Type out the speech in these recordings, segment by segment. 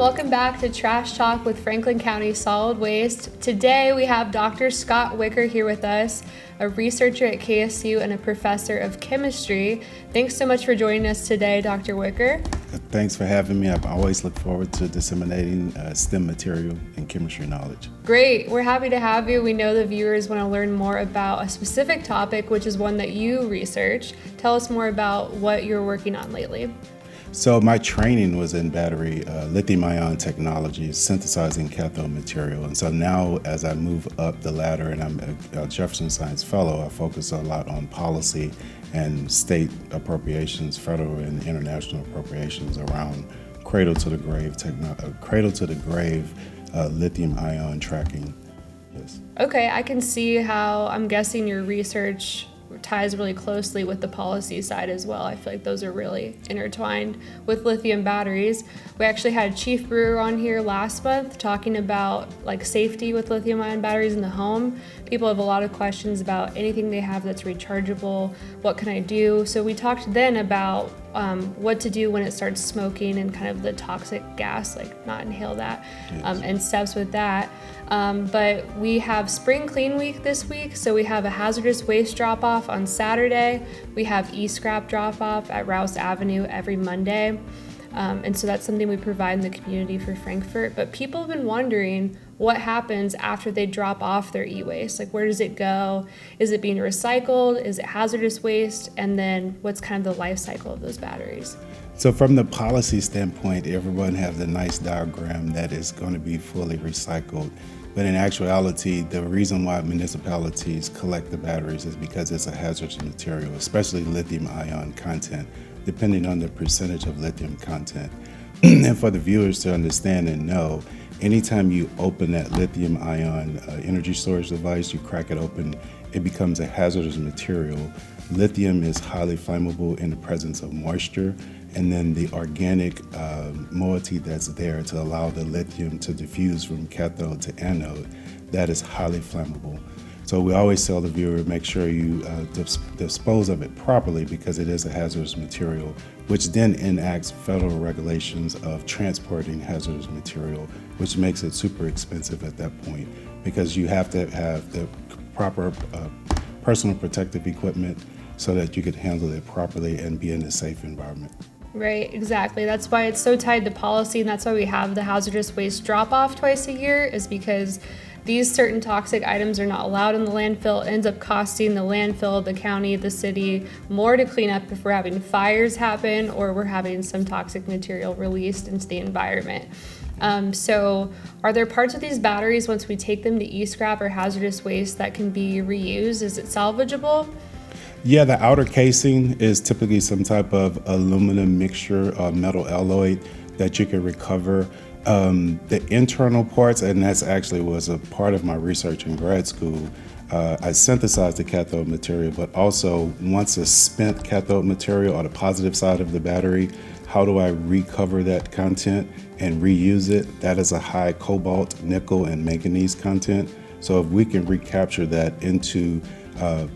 welcome back to Trash Talk with Franklin County Solid Waste. Today we have Dr. Scott Wicker here with us, a researcher at KSU and a professor of chemistry. Thanks so much for joining us today, Dr. Wicker. Thanks for having me. I've always looked forward to disseminating STEM material and chemistry knowledge. Great. We're happy to have you. We know the viewers want to learn more about a specific topic, which is one that you research. Tell us more about what you're working on lately. So my training was in battery lithium-ion technology, synthesizing cathode material. And so now as I move up the ladder and I'm a Jefferson Science Fellow, I focus a lot on policy and state appropriations, federal and international appropriations around cradle-to-the-grave lithium-ion tracking. Yes. Okay, I can see how I'm guessing your research ties really closely with the policy side as well. I feel like those are really intertwined with lithium batteries. We actually had Chief Brewer on here last month talking about safety with lithium ion batteries in the home. People have a lot of questions about anything they have that's rechargeable. What can I do? So we talked then about what to do when it starts smoking and kind of the toxic gas, not inhale that, Yes. And steps with that. But we have Spring Clean Week this week, so we have a hazardous waste drop-off on Saturday. We have e-scrap drop-off at Rouse Avenue every Monday. And so that's something we provide in the community for Frankfort. But people have been wondering what happens after they drop off their e-waste. Where does it go? Is it being recycled? Is it hazardous waste? And then what's kind of the life cycle of those batteries? So from the policy standpoint, everyone has a nice diagram that is going to be fully recycled. But in actuality, the reason why municipalities collect the batteries is because it's a hazardous material, especially lithium ion content, depending on the percentage of lithium content. And for the viewers to understand and know, anytime you open that lithium ion energy storage device, you crack it open, it becomes a hazardous material. Lithium is highly flammable in the presence of moisture, and then the organic moiety that's there to allow the lithium to diffuse from cathode to anode, that is highly flammable. So we always tell the viewer, make sure you dispose of it properly because it is a hazardous material, which then enacts federal regulations of transporting hazardous material, which makes it super expensive at that point because you have to have the proper personal protective equipment so that you could handle it properly and be in a safe environment. Right, exactly. That's why it's so tied to policy, and that's why we have the hazardous waste drop-off twice a year, is because these certain toxic items are not allowed in the landfill. It ends up costing the landfill, the county, the city more to clean up if we're having fires happen or we're having some toxic material released into the environment. So are there parts of these batteries, once we take them to e-scrap or hazardous waste, that can be reused? Is it salvageable? Yeah, the outer casing is typically some type of aluminum mixture or metal alloy that you can recover. The internal parts, and that's actually was a part of my research in grad school, I synthesized the cathode material, but also once a spent cathode material on the positive side of the battery, how do I recover that content and reuse it? That is a high cobalt, nickel, and manganese content. So if we can recapture that into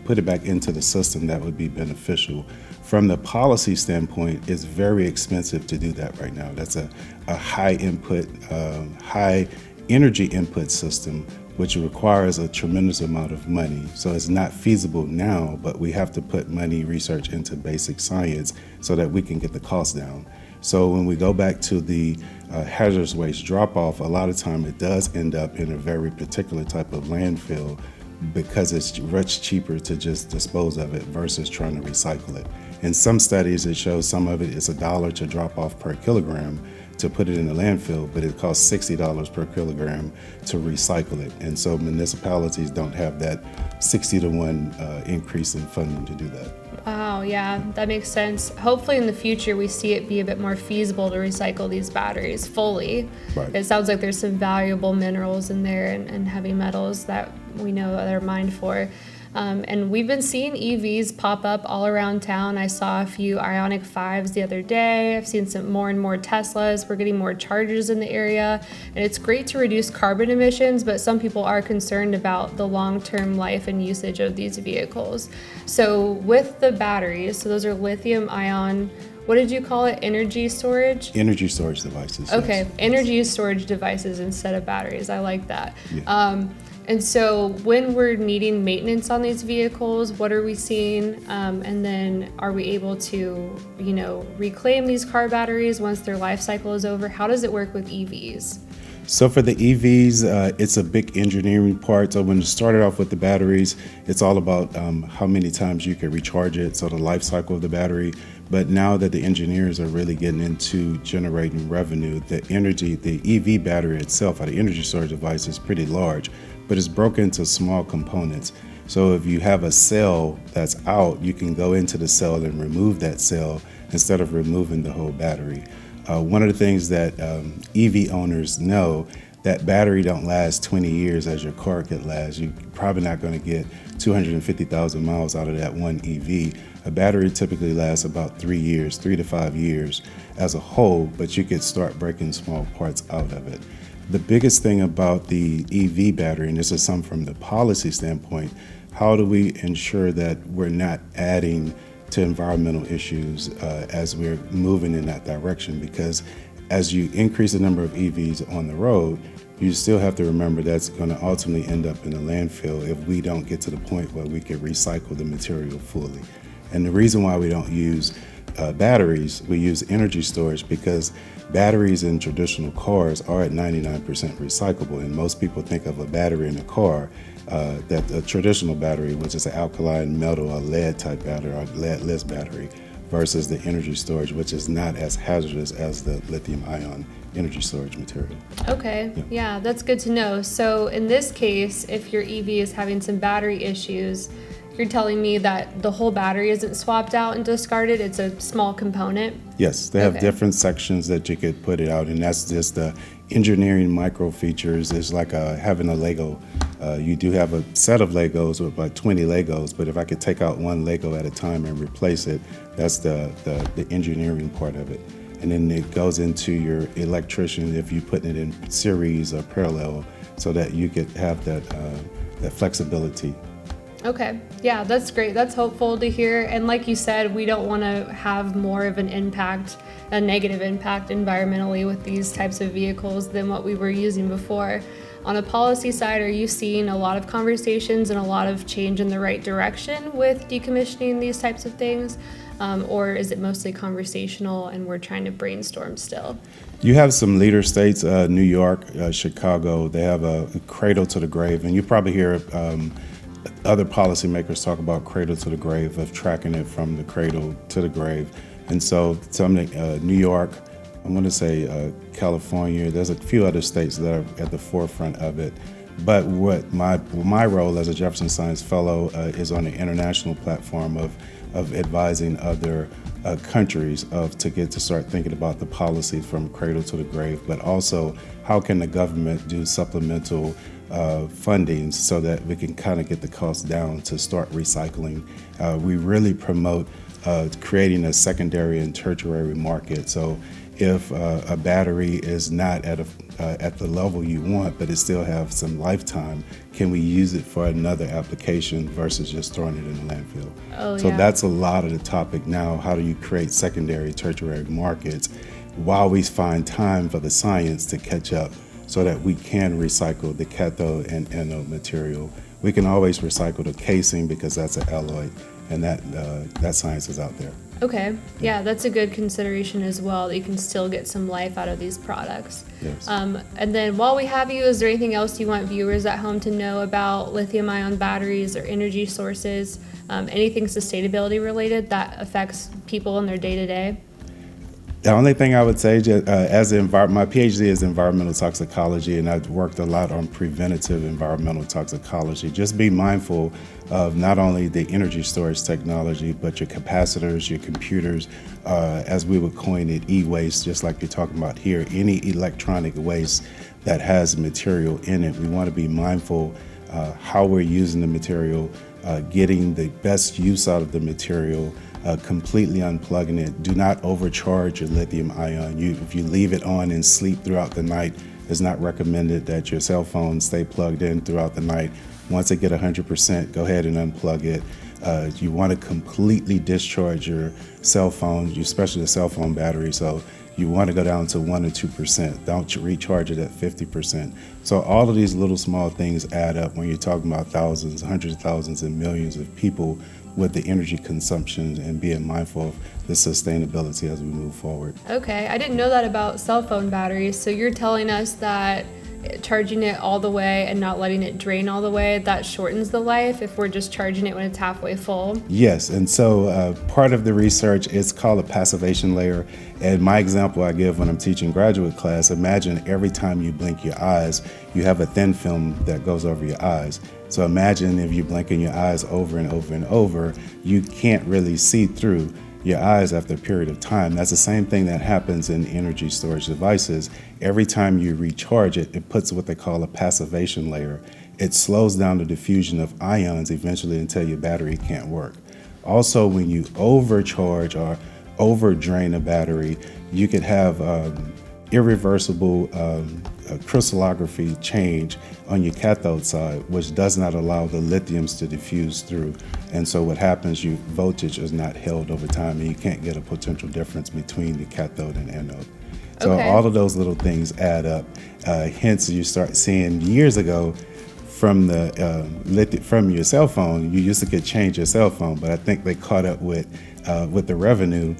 put it back into the system, that would be beneficial. From the policy standpoint, it's very expensive to do that right now. That's a high input, high energy input system, which requires a tremendous amount of money. So it's not feasible now, but we have to put money research into basic science so that we can get the cost down. So when we go back to the hazardous waste drop-off, a lot of time it does end up in a very particular type of landfill because it's much cheaper to just dispose of it versus trying to recycle it. In some studies, it shows some of it is $1 to drop off per kilogram to put it in the landfill, but it costs $60 per kilogram to recycle it. And so municipalities don't have that 60 to 1 increase in funding to do that. Wow, yeah, that makes sense. Hopefully in the future we see it be a bit more feasible to recycle these batteries fully. Right. It sounds like there's some valuable minerals in there and heavy metals that we know they're mined for. And we've been seeing EVs pop up all around town. I saw a few Ioniq 5s the other day. I've seen some more and more Teslas. We're getting more chargers in the area. And it's great to reduce carbon emissions, but some people are concerned about the long-term life and usage of these vehicles. So with the batteries, so those are lithium ion, what did you call it? Energy storage? Energy storage devices. Okay, yes. energy storage devices instead of batteries. I like that. Yeah. And so when we're needing maintenance on these vehicles, what are we seeing? And then are we able to, reclaim these car batteries once their life cycle is over? How does it work with EVs? So for the EVs, it's a big engineering part. So when you started off with the batteries, it's all about how many times you can recharge it, so the life cycle of the battery. But now that the engineers are really getting into generating revenue, the EV battery itself, or the energy storage device, is pretty large, but it's broken into small components. So if you have a cell that's out, you can go into the cell and remove that cell instead of removing the whole battery. One of the things that EV owners know, that battery don't last 20 years as your car could last. You're probably not going to get 250,000 miles out of that one EV. A battery typically lasts about 3 to 5 years as a whole, but you could start breaking small parts out of it. The biggest thing about the EV battery, and this is some from the policy standpoint, how do we ensure that we're not adding to environmental issues as we're moving in that direction? Because as you increase the number of EVs on the road, you still have to remember that's going to ultimately end up in a landfill if we don't get to the point where we can recycle the material fully. And the reason why we don't use batteries, we use energy storage, because batteries in traditional cars are at 99% recyclable. And most people think of a battery in a car, that a traditional battery, which is an alkaline metal or lead type battery or leadless battery, versus the energy storage, which is not as hazardous as the lithium ion energy storage material. Okay, yeah, that's good to know. So in this case, if your EV is having some battery issues, you're telling me that the whole battery isn't swapped out and discarded, it's a small component? Yes, they have different sections that you could put it out, and that's just the engineering micro features. It's like having a Lego. You do have a set of Legos with about 20 Legos, but if I could take out one Lego at a time and replace it, that's the engineering part of it. And then it goes into your electrician if you put it in series or parallel, so that you could have that flexibility. Okay, yeah, that's great. That's hopeful to hear. And like you said, we don't want to have more of an impact, a negative impact environmentally with these types of vehicles than what we were using before. On a policy side, are you seeing a lot of conversations and a lot of change in the right direction with decommissioning these types of things? Or is it mostly conversational and we're trying to brainstorm still? You have some leader states, New York, Chicago, they have a cradle to the grave, and you probably hear other policymakers talk about cradle to the grave, of tracking it from the cradle to the grave. And so New York, I want to say California, there's a few other states that are at the forefront of it. But what my role as a Jefferson Science Fellow is on the international platform of advising other countries to start thinking about the policy from cradle to the grave, but also how can the government do supplemental funding so that we can kind of get the cost down to start recycling. We really promote creating a secondary and tertiary market. So if a battery is not at the level you want, but it still have some lifetime, can we use it for another application versus just throwing it in the landfill? So that's a lot of the topic now. How do you create secondary, tertiary markets while we find time for the science to catch up so that we can recycle the cathode and anode material? We can always recycle the casing because that's an alloy, and that science is out there. Okay, yeah, that's a good consideration as well, that you can still get some life out of these products. Yes. And then while we have you, is there anything else you want viewers at home to know about lithium-ion batteries or energy sources, anything sustainability related that affects people in their day-to-day? The only thing I would say, my PhD is environmental toxicology, and I've worked a lot on preventative environmental toxicology. Just be mindful of not only the energy storage technology, but your capacitors, your computers, as we would coin it, e-waste, just like you're talking about here. Any electronic waste that has material in it, we want to be mindful how we're using the material, getting the best use out of the material, completely unplugging it. Do not overcharge your lithium ion. If you leave it on and sleep throughout the night, it's not recommended that your cell phone stay plugged in throughout the night. Once it get 100%, go ahead and unplug it. You want to completely discharge your cell phone, especially the cell phone battery. So you want to go down to 1 or 2%. Don't recharge it at 50%. So all of these little small things add up when you're talking about thousands, hundreds of thousands, and millions of people with the energy consumption, and being mindful of the sustainability as we move forward. Okay, I didn't know that about cell phone batteries. So you're telling us that charging it all the way and not letting it drain all the way, that shortens the life if we're just charging it when it's halfway full? Yes, and so part of the research is called a passivation layer. And my example I give when I'm teaching graduate class, imagine every time you blink your eyes, you have a thin film that goes over your eyes. So imagine if you're blinking your eyes over and over and over, you can't really see through your eyes after a period of time. That's the same thing that happens in energy storage devices. Every time you recharge it, it puts what they call a passivation layer. It slows down the diffusion of ions eventually until your battery can't work. Also, when you overcharge or over drain a battery, you could have irreversible crystallography change on your cathode side, which does not allow the lithiums to diffuse through. And so what happens, your voltage is not held over time, and you can't get a potential difference between the cathode and anode. So all of those little things add up. Hence, you start seeing years ago from the from your cell phone, you used to could change your cell phone, but I think they caught up with the revenue.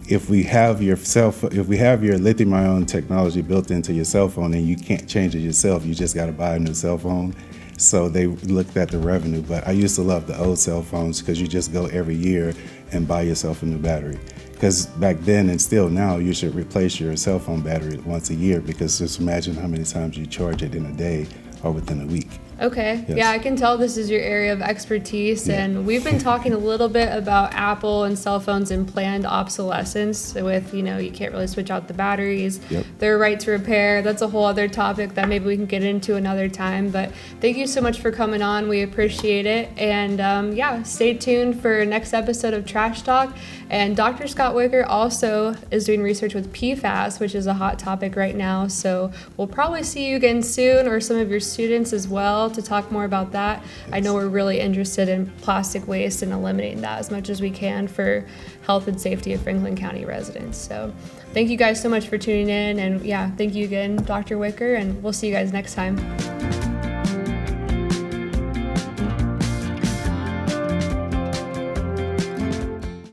If we have your lithium-ion technology built into your cell phone and you can't change it yourself, you just got to buy a new cell phone. So they looked at the revenue. But I used to love the old cell phones because you just go every year and buy yourself a new battery. Because back then and still now, you should replace your cell phone battery once a year, because just imagine how many times you charge it in a day or within a week. Okay. Yes. Yeah, I can tell this is your area of expertise. Yeah. And we've been talking a little bit about Apple and cell phones and planned obsolescence with, you can't really switch out the batteries. Yep. Their right to repair. That's a whole other topic that maybe we can get into another time. But thank you so much for coming on. We appreciate it. And stay tuned for next episode of Trash Talk. And Dr. Scott Wicker also is doing research with PFAS, which is a hot topic right now. So we'll probably see you again soon, or some of your students as well, to talk more about that. Yes. I know we're really interested in plastic waste and eliminating that as much as we can for health and safety of Franklin County residents. So thank you guys so much for tuning in. And thank you again, Dr. Wicker, and we'll see you guys next time.